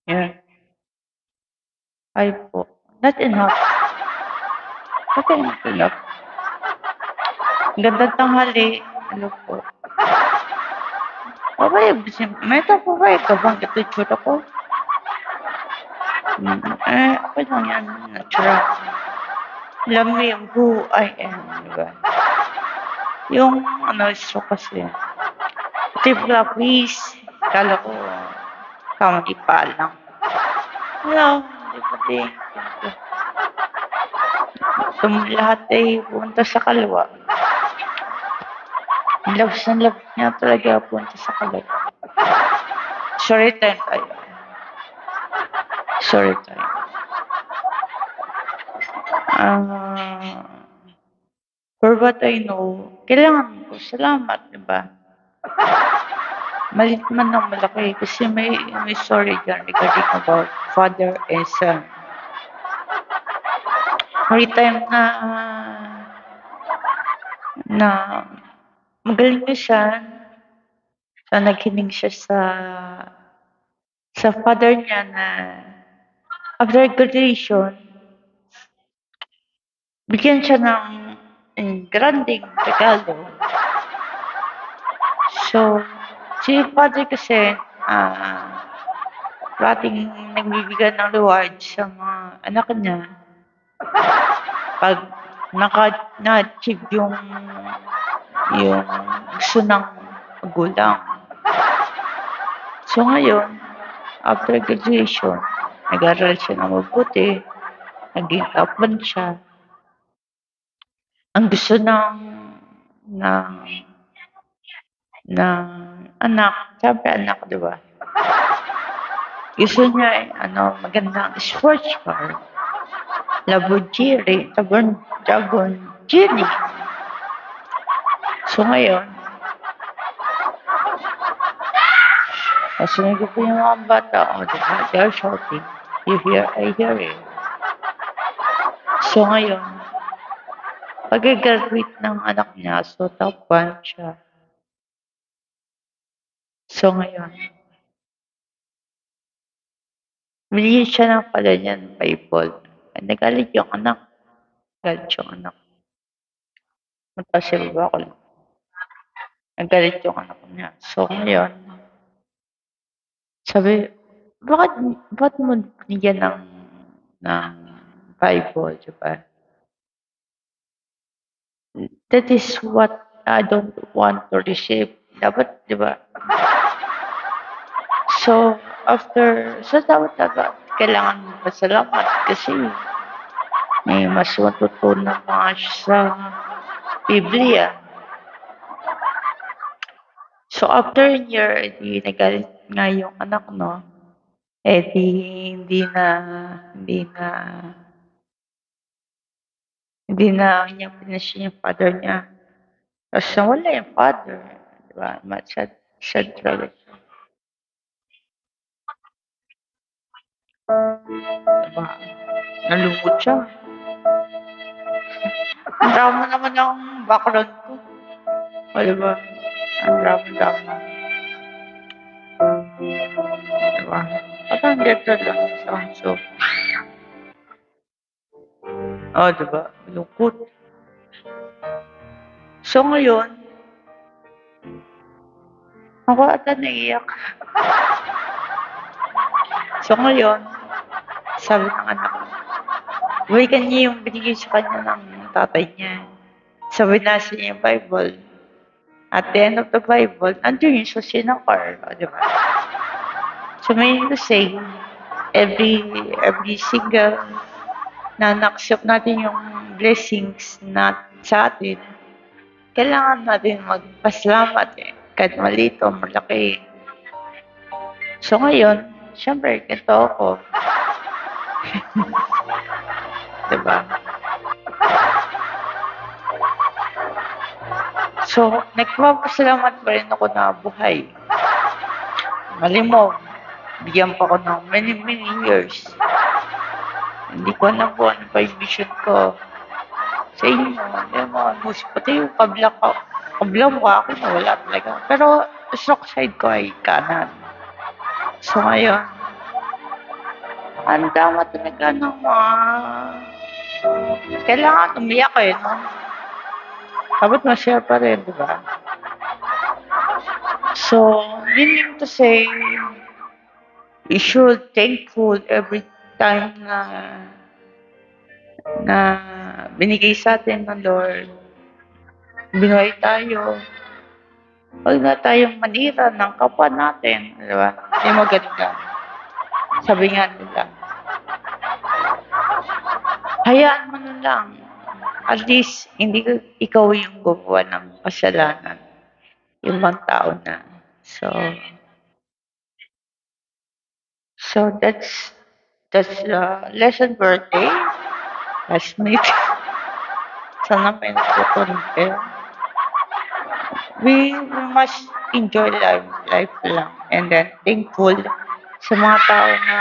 Yun. Ay po. Not enough. Not enough. Gandang tanghali. Ano po? Okay, may po ba ikaw bang attitude ako? Okay lang yan. Natural. Alam mo yung who I am, di ba? Yung ano, gusto kasi. Tipla, please. Kala ko, kamali pa lang. Hello, di ba din? Lahat ay punta sa kalwa. Ang love niya talaga punta sa kalwa. Sorry time tayo. Sorry time. For what I know, kailangan ko. Salamat, di ba? Malit man ng malaki kasi may story dyan regarding about father and son. Every time na magaling na siya, so naghiling siya sa father niya na after graduation, bigyan siya ng granding regalo. So, si father kasi, parating nagbibigay ng reward sa mga anak niya pag na-achieve yung gusto ng magulang. So ngayon, after graduation, nag-aral siya ng mabuti, naging kaplan siya. Ang gusto ng anak, sabi anak, di ba? Gusto niya magandang sports car. Lamborghini, Dragon Genie. So ngayon, nasunog po yung mga bata, diba? They're shouting. I hear it. So ngayon, pag-graduate ng anak niya, so top 1 siya. So ngayon, binigyan siya ng pala niyan, Bible. Nagalit yung anak. Nagalit yung anak. Magpasya ba ako lang? Nagalit yung anak niya. So ngayon, sabi, bakit mo binigyan ng Bible, diba? That is what I don't want to receive. Dapat, diba? So, dapat kailangan magpasalamat kasi may mas matutunan mga sa Biblia. So, after a year, di nagalit nga yung anak, no? Hindi niya pinasya yung father niya. Tapos nawala yung father. Diba? Sad talaga siya. Diba? Nalungkot siya. Ang drama naman ang background ko. O diba? Ang drama. Diba? Parang ganda lang sa so. O diba? Lungkot. So ngayon, ako ata naiyak. So ngayon, sabi ng anak ko, balikan niya yung binigay sa kanya ng tatay niya. So binasa niya yung Bible. At the end of the Bible, andun yung susi ng car. O, diba? So meaning to say, every single na na-accept natin yung blessings na sa atin, kailangan natin magpasalamat kahit maliit o malaki. So ngayon, syempre, ganito ako. Diba? So, nagpapasalamat pa rin ako na buhay. Malimog. Bigyan pa ako ng many years. Hindi ko alam po ano pa yung mission ko. Sa inyo, pati yung kablang ko ako na wala talaga. Pero, stroke side ko ay kanan. So ngayon, Ang dama talaga ng mga kailangan umiyak eh, no? Dapat ma-share pa rin, di ba? So, meaning to say, we should thankful every time na binigay sa atin ng Lord. Binuhay tayo. Huwag na tayong manira ng kapwa natin, di ba? Hindi maganda. Sabi nga nila, hayaan mo na lang. At least, hindi ka, ikaw yung gumawa ng kasalanan. Yung ibang tao na. So that's lesson birthday. Classmate. Sana may natutunan kayo. We must enjoy life lang. And then thankful sa mga tao na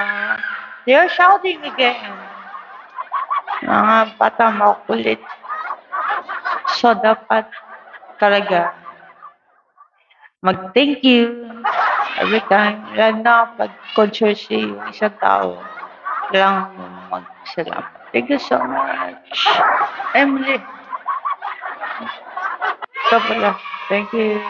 they are shouting again. Mga bata makukulit. So dapat talaga mag-thank you every time. Lalo na pag consciously yung isang tao, kailangan mo mag-salamat. Thank you so much. Emily, ikaw pala. Thank you.